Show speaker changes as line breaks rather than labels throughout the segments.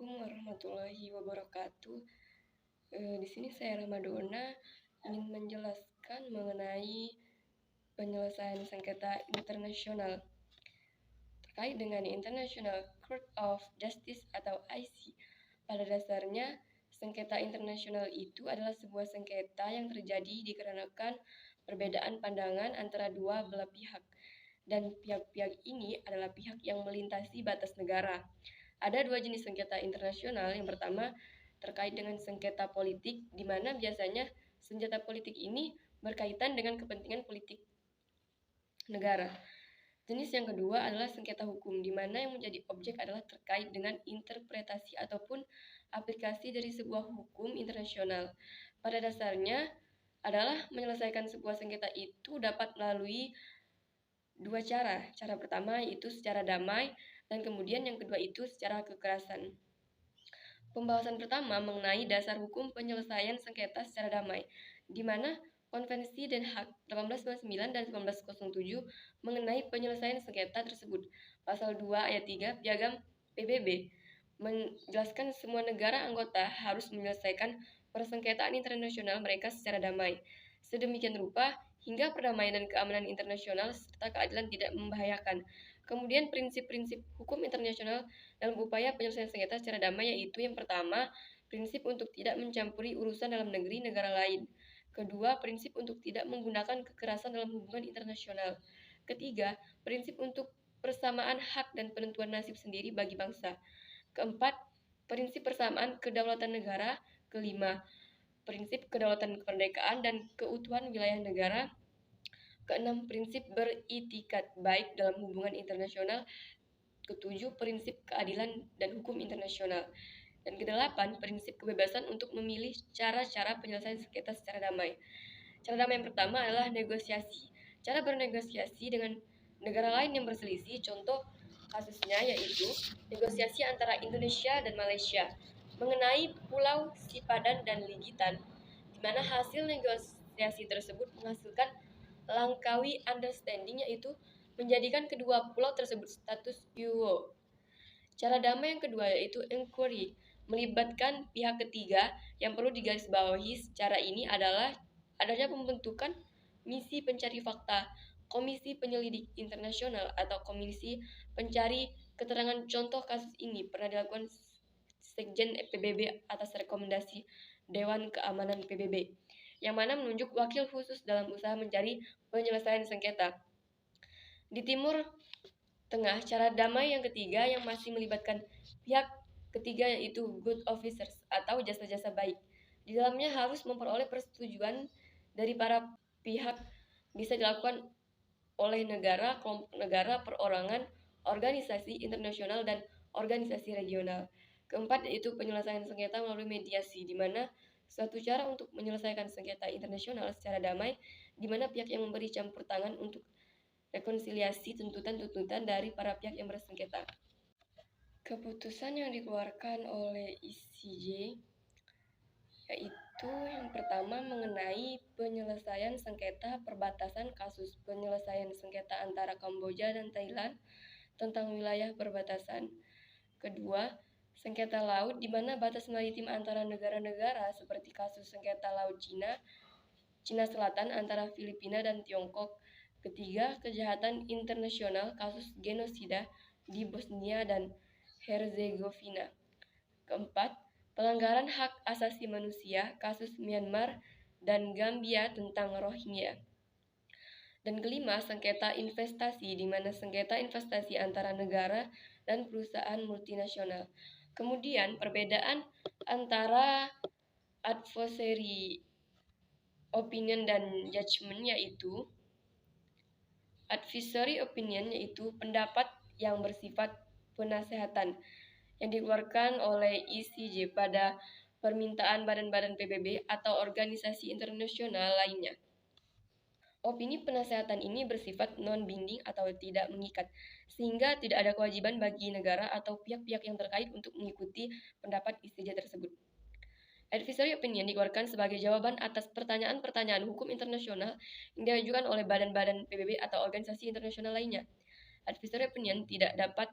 Assalamualaikum warahmatullahi wabarakatuh. Di sini saya Ramadona ingin menjelaskan mengenai penyelesaian sengketa internasional terkait dengan International Court of Justice atau IC. Pada dasarnya, sengketa internasional itu adalah sebuah sengketa yang terjadi dikarenakan perbedaan pandangan antara dua belah pihak. Dan pihak-pihak ini adalah pihak yang melintasi batas negara. Ada dua jenis sengketa internasional. Yang pertama terkait dengan sengketa politik, di mana biasanya senjata politik ini berkaitan dengan kepentingan politik negara. Jenis yang kedua adalah sengketa hukum, di mana yang menjadi objek adalah terkait dengan interpretasi ataupun aplikasi dari sebuah hukum internasional. Pada dasarnya adalah menyelesaikan sebuah sengketa itu dapat melalui dua cara. Cara pertama yaitu secara damai, dan kemudian yang kedua itu secara kekerasan. Pembahasan pertama mengenai dasar hukum penyelesaian sengketa secara damai, di mana Konvensi Den Haag 1899 dan 1907 mengenai penyelesaian sengketa tersebut. Pasal 2 ayat 3 Piagam PBB menjelaskan semua negara anggota harus menyelesaikan persengketaan internasional mereka secara damai. Sedemikian rupa hingga perdamaian dan keamanan internasional serta keadilan tidak membahayakan. Kemudian prinsip-prinsip hukum internasional dalam upaya penyelesaian sengketa secara damai yaitu yang pertama, prinsip untuk tidak mencampuri urusan dalam negeri negara lain. Kedua, prinsip untuk tidak menggunakan kekerasan dalam hubungan internasional. Ketiga, prinsip untuk persamaan hak dan penentuan nasib sendiri bagi bangsa. Keempat, prinsip persamaan kedaulatan negara. Kelima, prinsip kedaulatan kemerdekaan dan keutuhan wilayah negara. Keenam, prinsip beritikat baik dalam hubungan internasional. Ketujuh, prinsip keadilan dan hukum internasional. Dan kedelapan, prinsip kebebasan untuk memilih cara-cara penyelesaian sengketa secara damai. Cara damai yang pertama adalah negosiasi. Cara bernegosiasi dengan negara lain yang berselisih, contoh kasusnya yaitu negosiasi antara Indonesia dan Malaysia mengenai Pulau Sipadan dan Ligitan, di mana hasil negosiasi tersebut menghasilkan Langkawi Understanding, yaitu menjadikan kedua pulau tersebut status quo. Cara damai yang kedua yaitu inquiry, melibatkan pihak ketiga. Yang perlu digarisbawahi secara ini adalah adanya pembentukan misi pencari fakta, komisi penyelidik internasional atau komisi pencari keterangan. Contoh kasus ini pernah dilakukan Sekjen PBB atas rekomendasi Dewan Keamanan PBB, yang mana menunjuk wakil khusus dalam usaha mencari penyelesaian sengketa. Di Timur Tengah, cara damai yang ketiga yang masih melibatkan pihak ketiga yaitu good officers atau jasa-jasa baik. Di dalamnya harus memperoleh persetujuan dari para pihak, bisa dilakukan oleh negara, kelompok negara, perorangan, organisasi internasional, dan organisasi regional. Keempat yaitu penyelesaian sengketa melalui mediasi, di mana suatu cara untuk menyelesaikan sengketa internasional secara damai, di mana pihak yang memberi campur tangan untuk rekonsiliasi tuntutan-tuntutan dari para pihak yang bersengketa. Keputusan yang dikeluarkan oleh ICJ yaitu yang pertama mengenai penyelesaian sengketa perbatasan, kasus penyelesaian sengketa antara Kamboja dan Thailand tentang wilayah perbatasan. Kedua, sengketa laut di mana batas maritim antara negara-negara seperti kasus sengketa laut Cina Selatan antara Filipina dan Tiongkok. Ketiga, kejahatan internasional, kasus genosida di Bosnia dan Herzegovina. Keempat, pelanggaran hak asasi manusia, kasus Myanmar dan Gambia tentang Rohingya. Dan kelima, sengketa investasi, di mana sengketa investasi antara negara dan perusahaan multinasional. Kemudian, perbedaan antara adversary opinion dan judgment yaitu advisory opinion yaitu pendapat yang bersifat penasehatan yang dikeluarkan oleh ICJ pada permintaan badan-badan PBB atau organisasi internasional lainnya. Opini penasehatan ini bersifat non-binding atau tidak mengikat, sehingga tidak ada kewajiban bagi negara atau pihak-pihak yang terkait untuk mengikuti pendapat ICJ tersebut. Advisory opinion dikeluarkan sebagai jawaban atas pertanyaan-pertanyaan hukum internasional yang diajukan oleh badan-badan PBB atau organisasi internasional lainnya. Advisory opinion tidak dapat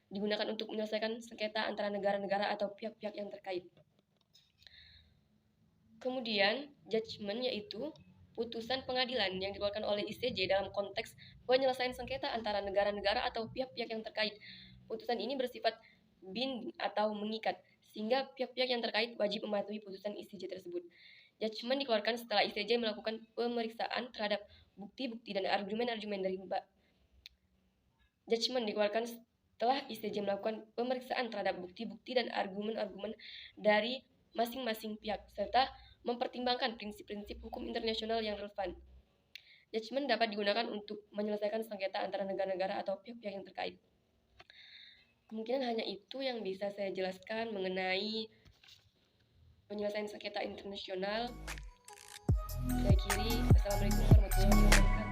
digunakan untuk menyelesaikan sengketa antara negara-negara atau pihak-pihak yang terkait. Kemudian, judgment yaitu putusan pengadilan yang dikeluarkan oleh ICJ dalam konteks penyelesaian sengketa antara negara-negara atau pihak-pihak yang terkait. Putusan ini bersifat binding atau mengikat, sehingga pihak-pihak yang terkait wajib mematuhi putusan ICJ tersebut. Judgment dikeluarkan setelah ICJ melakukan pemeriksaan terhadap bukti-bukti dan argumen-argumen dari Judgment dikeluarkan setelah ICJ melakukan pemeriksaan terhadap bukti-bukti dan argumen-argumen dari masing-masing pihak, serta mempertimbangkan prinsip-prinsip hukum internasional yang relevan. Judgment dapat digunakan untuk menyelesaikan sengketa antara negara-negara atau pihak-pihak yang terkait. Kemungkinan hanya itu yang bisa saya jelaskan mengenai penyelesaian sengketa internasional. Saya akhiri. Assalamualaikum warahmatullahi wabarakatuh.